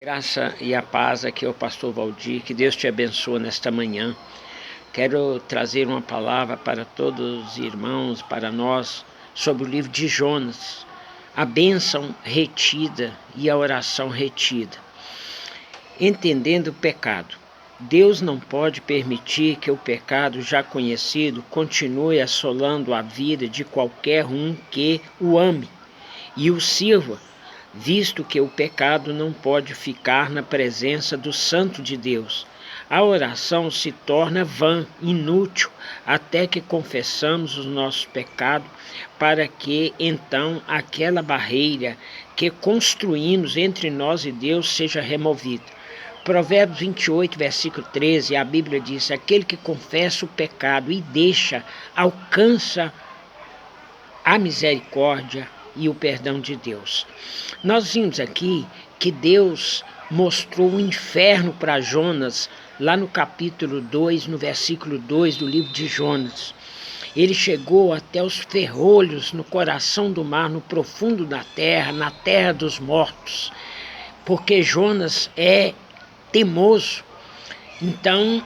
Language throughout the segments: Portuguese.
Graça e a paz, aqui é o pastor Valdir, que Deus te abençoe nesta manhã. Quero trazer uma palavra para todos os irmãos, para nós, sobre o livro de Jonas, a bênção retida e a oração retida. Entendendo o pecado. Deus não pode permitir que o pecado já conhecido continue assolando a vida de qualquer um que o ame e o sirva, visto que o pecado não pode ficar na presença do Santo de Deus. A oração se torna vã, inútil, até que confessamos os nossos pecados, para que então aquela barreira que construímos entre nós e Deus seja removida. Provérbios 28, versículo 13, a Bíblia diz: aquele que confessa o pecado e deixa, alcança a misericórdia e o perdão de Deus. Nós vimos aqui que Deus mostrou o inferno para Jonas, lá no capítulo 2, no versículo 2 do livro de Jonas. Ele chegou até os ferrolhos no coração do mar, no profundo da terra, na terra dos mortos, porque Jonas é teimoso. Então,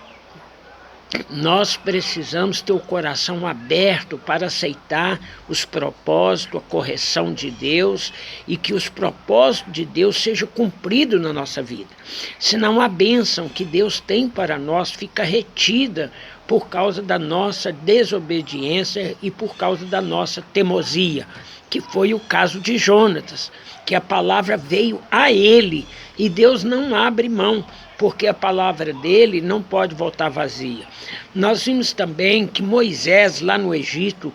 nós precisamos ter o coração aberto para aceitar os propósitos, a correção de Deus e que os propósitos de Deus sejam cumpridos na nossa vida. Senão a bênção que Deus tem para nós fica retida por causa da nossa desobediência e por causa da nossa teimosia, que foi o caso de Jonatas, que a palavra veio a ele e Deus não abre mão, porque a palavra dele não pode voltar vazia. Nós vimos também que Moisés, lá no Egito,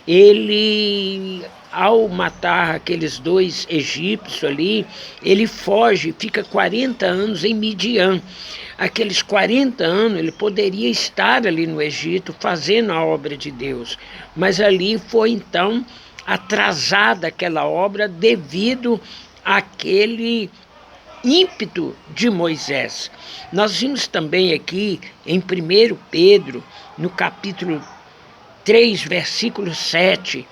ele, ao matar aqueles 2 egípcios ali, ele foge, fica 40 anos em Midian. Aqueles 40 anos ele poderia estar ali no Egito fazendo a obra de Deus, mas ali foi então atrasada aquela obra devido àquele ímpeto de Moisés. Nós vimos também aqui em 1 Pedro, no capítulo 3, versículo 7,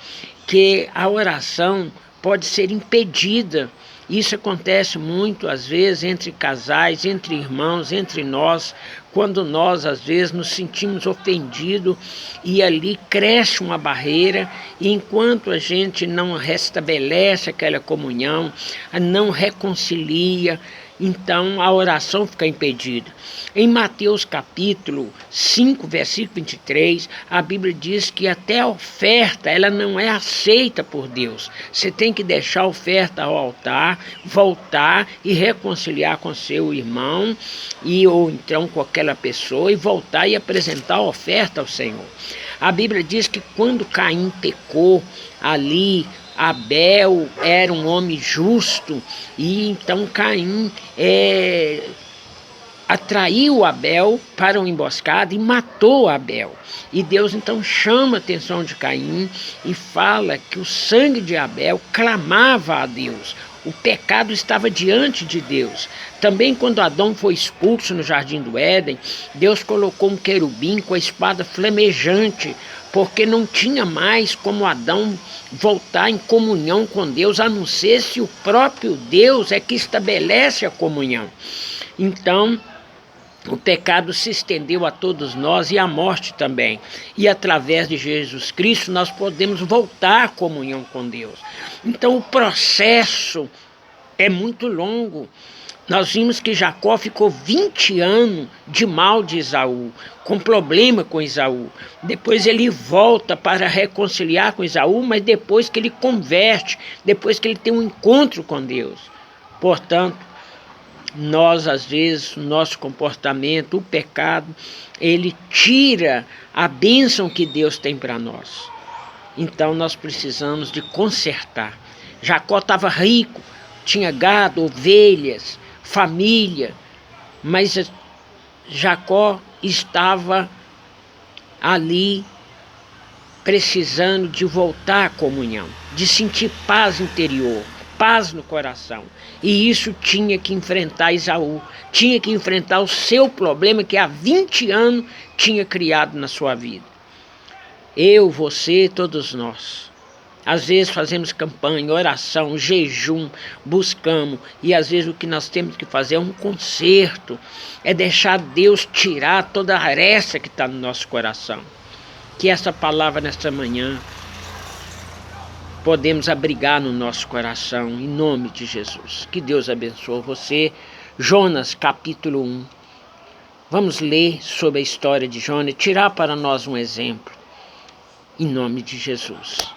que a oração pode ser impedida. Isso acontece muito, às vezes, entre casais, entre irmãos, entre nós, quando nós, às vezes, nos sentimos ofendidos e ali cresce uma barreira, e enquanto a gente não restabelece aquela comunhão, não reconcilia, então a oração fica impedida. Em Mateus capítulo 5, versículo 23, a Bíblia diz que até a oferta ela não é aceita por Deus. Você tem que deixar a oferta ao altar, voltar e reconciliar com seu irmão, ou então com aquela pessoa, e voltar e apresentar a oferta ao Senhor. A Bíblia diz que quando Caim pecou ali, Abel era um homem justo, e então Caim atraiu Abel para uma emboscada e matou Abel. E Deus então chama a atenção de Caim e fala que o sangue de Abel clamava a Deus. O pecado estava diante de Deus. Também quando Adão foi expulso no jardim do Éden, Deus colocou um querubim com a espada flamejante, porque não tinha mais como Adão voltar em comunhão com Deus, a não ser se o próprio Deus é que estabelece a comunhão. Então, o pecado se estendeu a todos nós e a morte também. E através de Jesus Cristo nós podemos voltar à comunhão com Deus. Então o processo é muito longo. Nós vimos que Jacó ficou 20 anos de mal de Esaú, com problema com Esaú. Depois ele volta para reconciliar com Esaú, mas depois que ele converte, depois que ele tem um encontro com Deus. Portanto, nós, às vezes, nosso comportamento, o pecado, ele tira a bênção que Deus tem para nós. Então, nós precisamos de consertar. Jacó estava rico, tinha gado, ovelhas, família, mas Jacó estava ali precisando de voltar à comunhão, de sentir paz interior, paz no coração. E isso tinha que enfrentar Esaú, tinha que enfrentar o seu problema que há 20 anos tinha criado na sua vida. Eu, você, todos nós. Às vezes fazemos campanha, oração, jejum, buscamos, e às vezes o que nós temos que fazer é um conserto, é deixar Deus tirar toda a aresta que está no nosso coração. Que essa palavra nesta manhã podemos abrigar no nosso coração, em nome de Jesus. Que Deus abençoe você. Jonas, capítulo 1. Vamos ler sobre a história de Jonas e tirar para nós um exemplo, em nome de Jesus.